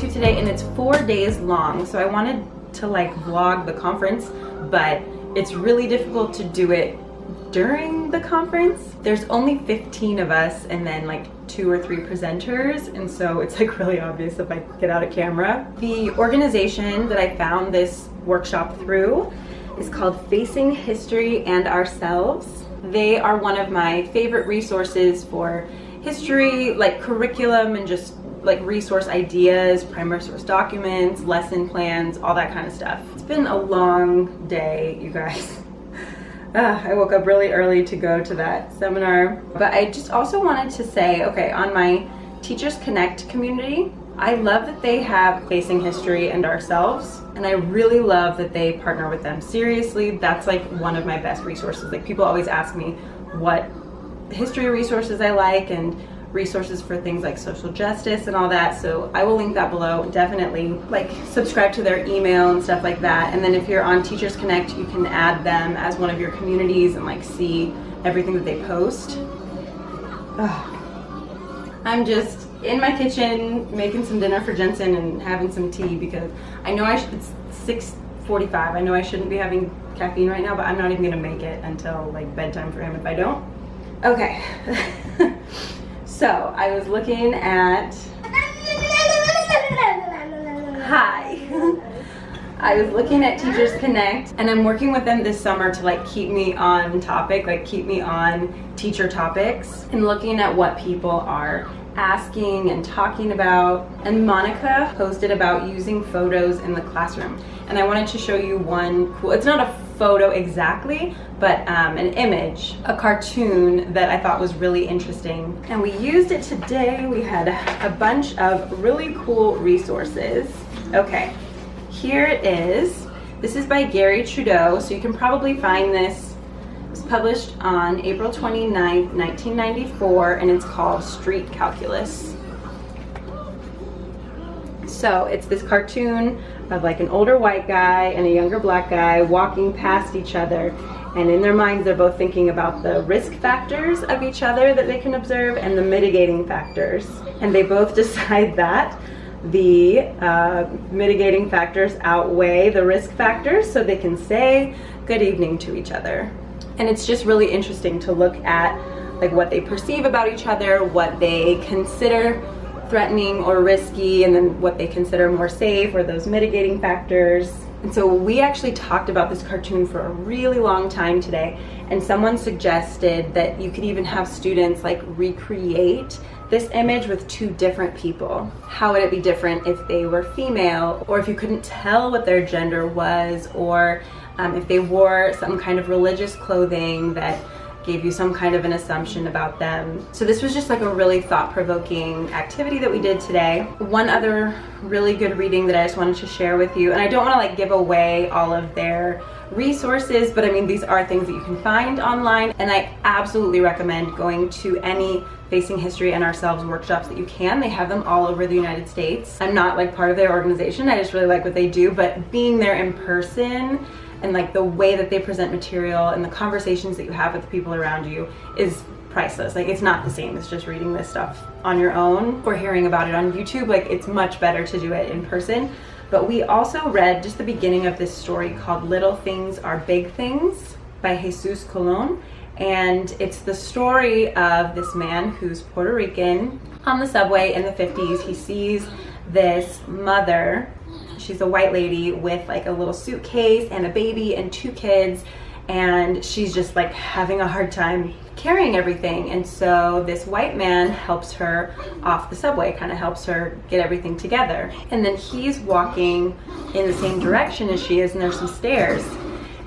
to today, and it's 4 days long. So I wanted to like vlog the conference, but it's really difficult to do it during the conference. There's only 15 of us and then like 2 or 3 presenters, and so it's like really obvious if I get out a camera. The organization that I found this workshop through is called Facing History and Ourselves. They are one of my favorite resources for history, like curriculum and just like resource ideas, primary source documents, lesson plans, all that kind of stuff. It's been a long day, you guys. I woke up really early to go to that seminar. But I just also wanted to say, okay, on my Teachers Connect community, I love that they have Facing History and Ourselves, and I really love that they partner with them. Seriously, that's like one of my best resources. Like people always ask me what history resources I like and resources for things like social justice and all that, so I will link that below. Definitely like subscribe to their email and stuff like that, and then if you're on Teachers Connect, you can add them as one of your communities and like see everything that they post. I'm just in my kitchen making some dinner for Jensen and having some tea because I know it's 6:45. I know I shouldn't be having caffeine right now, but I'm not even gonna make it until like bedtime for him if I don't. Okay. So I was looking at, I was looking at Teachers Connect, and I'm working with them this summer to like keep me on topic, like keep me on teacher topics, and looking at what people are asking and talking about. And Monica posted about using photos in the classroom, and I wanted to show you one cool, it's not a photo exactly, but an image, a cartoon that I thought was really interesting, and we used it today. We had a bunch of really cool resources. Okay, here it is. This is by Gary Trudeau, so you can probably find this. It was published on April 29th, 1994, and it's called Street Calculus. So it's this cartoon of like an older white guy and a younger black guy walking past each other, and in their minds they're both thinking about the risk factors of each other that they can observe and the mitigating factors, and they both decide that the mitigating factors outweigh the risk factors, so they can say good evening to each other. And it's just really interesting to look at like what they perceive about each other, what they consider threatening or risky, and then what they consider more safe or those mitigating factors. And so we actually talked about this cartoon for a really long time today, and someone suggested that you could even have students like recreate this image with 2 different people. How would it be different if they were female, or if you couldn't tell what their gender was, or if they wore some kind of religious clothing that gave you some kind of an assumption about them. So this was just like a really thought-provoking activity that we did today. One other really good reading that I just wanted to share with you, and I don't want to like give away all of their resources, but I mean these are things that you can find online, and I absolutely recommend going to any Facing History and Ourselves workshops that you can. They have them all over the United States. I'm not like part of their organization, I just really like what they do, but being there in person and like the way that they present material and the conversations that you have with the people around you is priceless. Like it's not the same as just reading this stuff on your own or hearing about it on YouTube. Like it's much better to do it in person. But we also read just the beginning of this story called Little Things Are Big Things by Jesus Colon. And it's the story of this man who's Puerto Rican on the subway in the 50s. He sees this mother, she's a white lady with like a little suitcase and a baby and 2 kids, and she's just like having a hard time carrying everything. And so this white man helps her off the subway, kind of helps her get everything together. And then he's walking in the same direction as she is, and there's some stairs.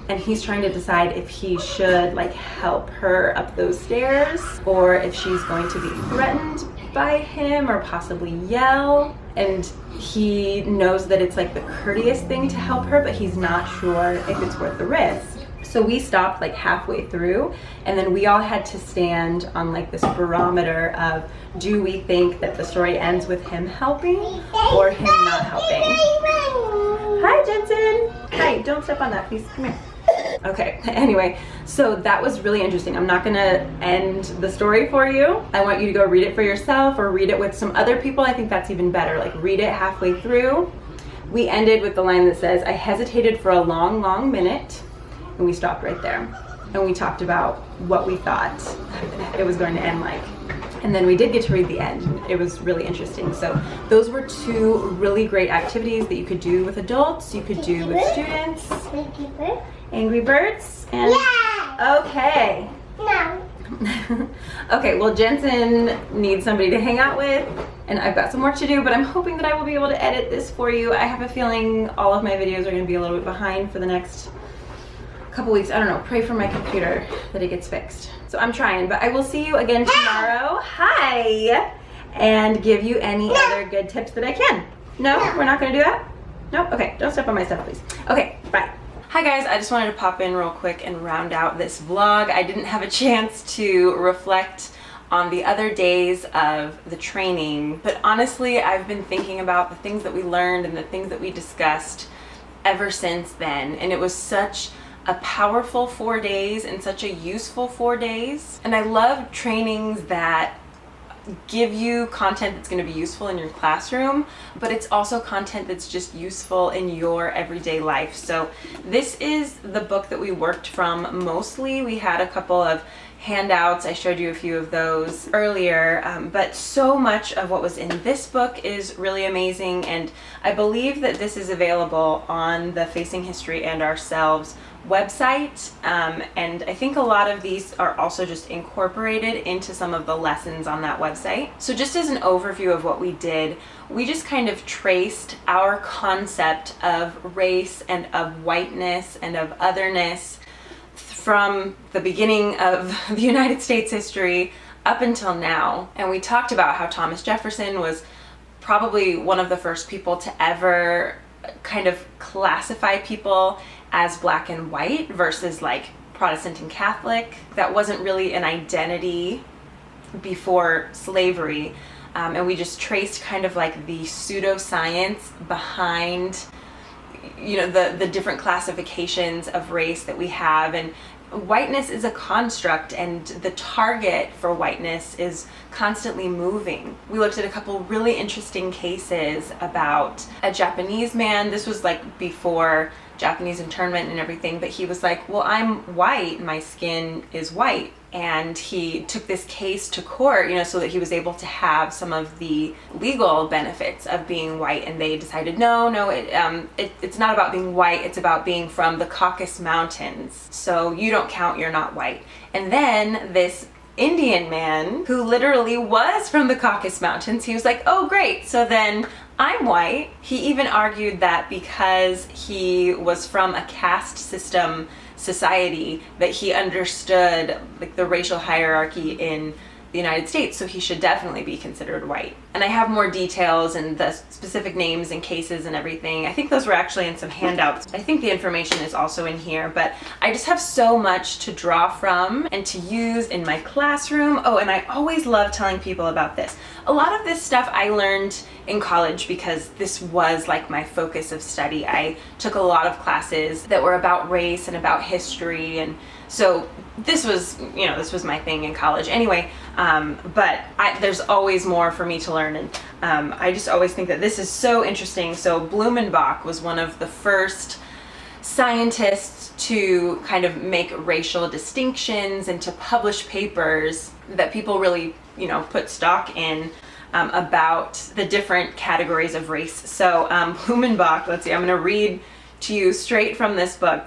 And he's trying to decide if he should like help her up those stairs, or if she's going to be threatened by him or possibly yell. And he knows that it's like the courteous thing to help her, but he's not sure if it's worth the risk. So we stopped like halfway through, and then we all had to stand on like this barometer of, do we think that the story ends with him helping or him not helping? Hi, Jensen. Hi, don't step on that, please. Come here. Okay, anyway, so that was really interesting. I'm not gonna end the story for you. I want you to go read it for yourself or read it with some other people. I think that's even better. Like, read it halfway through. We ended with the line that says, I hesitated for a long, long minute, and we stopped right there. And we talked about what we thought it was going to end like. And then we did get to read the end. It was really interesting. So those were two really great activities that you could do with adults, you could do with students. Angry Birds? And yeah! Okay. No. Okay, well, Jensen needs somebody to hang out with, and I've got some work to do, but I'm hoping that I will be able to edit this for you. I have a feeling all of my videos are going to be a little bit behind for the next couple weeks. I don't know, pray for my computer that it gets fixed. So I'm trying, but I will see you again tomorrow. Hi! And give you any other good tips that I can. No? We're not going to do that? No? Okay, don't step on my stuff, please. Okay, bye. Hi guys, I just wanted to pop in real quick and round out this vlog. I didn't have a chance to reflect on the other days of the training, but honestly, I've been thinking about the things that we learned and the things that we discussed ever since then, and it was such a powerful 4 days and such a useful 4 days. And I love trainings that give you content that's going to be useful in your classroom, but it's also content that's just useful in your everyday life. So this is the book that we worked from mostly. We had a couple of handouts. I showed you a few of those earlier, but so much of what was in this book is really amazing, and I believe that this is available on the Facing History and Ourselves website, and I think a lot of these are also just incorporated into some of the lessons on that website. So just as an overview of what we did, we just kind of traced our concept of race and of whiteness and of otherness from the beginning of the United States history up until now. And we talked about how Thomas Jefferson was probably one of the first people to ever kind of classify people as black and white versus like Protestant and Catholic. That wasn't really an identity before slavery. And we just traced kind of like the pseudoscience behind, you know, the different classifications of race that we have. And whiteness is a construct, and the target for whiteness is constantly moving. We looked at a couple really interesting cases about a Japanese man. This was like before Japanese internment and everything, but he was like, well, I'm white, my skin is white. And he took this case to court, you know, so that he was able to have some of the legal benefits of being white. And they decided, no, it's not about being white, it's about being from the Caucasus Mountains. So you don't count, you're not white. And then this Indian man, who literally was from the Caucasus Mountains, he was like, oh great, so then I'm white. He even argued that because he was from a caste system society, that he understood like the racial hierarchy in the United States, so he should definitely be considered white. And I have more details and the specific names and cases and everything. I think those were actually in some handouts. I think the information is also in here, but I just have so much to draw from and to use in my classroom. Oh, and I always love telling people about this. A lot of this stuff I learned in college because this was like my focus of study. I took a lot of classes that were about race and about history, and so this was, you know, this was my thing in college anyway, but there's always more for me to learn, and I just always think that this is so interesting. So Blumenbach was one of the first scientists to kind of make racial distinctions and to publish papers that people really, you know, put stock in about the different categories of race. So Blumenbach, let's see, I'm going to read to you straight from this book.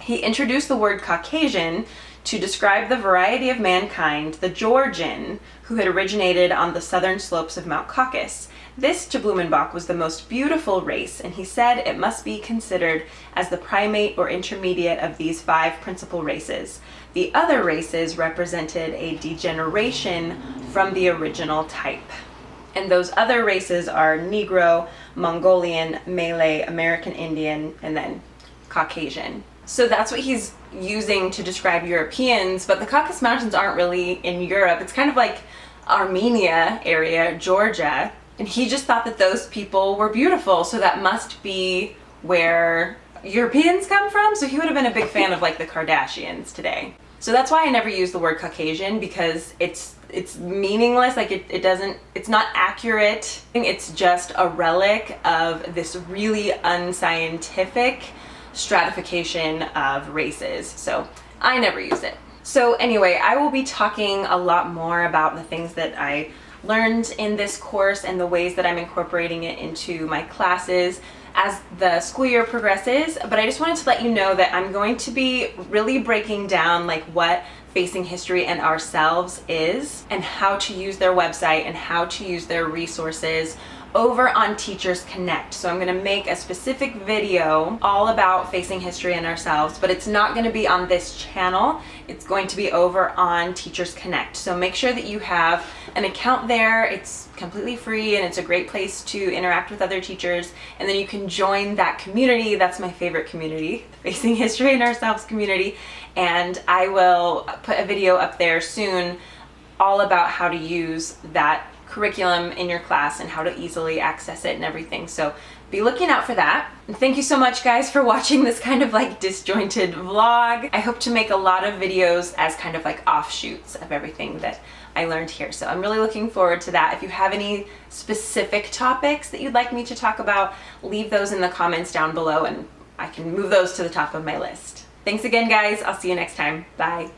He introduced the word Caucasian to describe the variety of mankind, the Georgian, who had originated on the southern slopes of Mount Caucasus. This, to Blumenbach, was the most beautiful race, and he said it must be considered as the primate or intermediate of these 5 principal races. The other races represented a degeneration from the original type. And those other races are Negro, Mongolian, Malay, American Indian, and then Caucasian. So that's what he's using to describe Europeans, but the Caucasus Mountains aren't really in Europe. It's kind of like Armenia area, Georgia, and he just thought that those people were beautiful, so that must be where Europeans come from, so he would have been a big fan of like the Kardashians today. So that's why I never use the word Caucasian, because it's meaningless. Like it's not accurate. It's just a relic of this really unscientific stratification of races. So I never use it. So anyway, I will be talking a lot more about the things that I learned in this course and the ways that I'm incorporating it into my classes as the school year progresses. But I just wanted to let you know that I'm going to be really breaking down like what Facing History and Ourselves is, and how to use their website and how to use their resources over on Teachers Connect. So I'm going to make a specific video all about Facing History and Ourselves, but it's not going to be on this channel. It's going to be over on Teachers Connect. So make sure that you have an account there. It's completely free and it's a great place to interact with other teachers. And then you can join that community. That's my favorite community, the Facing History and Ourselves community. And I will put a video up there soon all about how to use that curriculum in your class and how to easily access it and everything. So be looking out for that. And thank you so much, guys, for watching this kind of like disjointed vlog. I hope to make a lot of videos as kind of like offshoots of everything that I learned here. So I'm really looking forward to that. If you have any specific topics that you'd like me to talk about, leave those in the comments down below and I can move those to the top of my list. Thanks again, guys. I'll see you next time. Bye.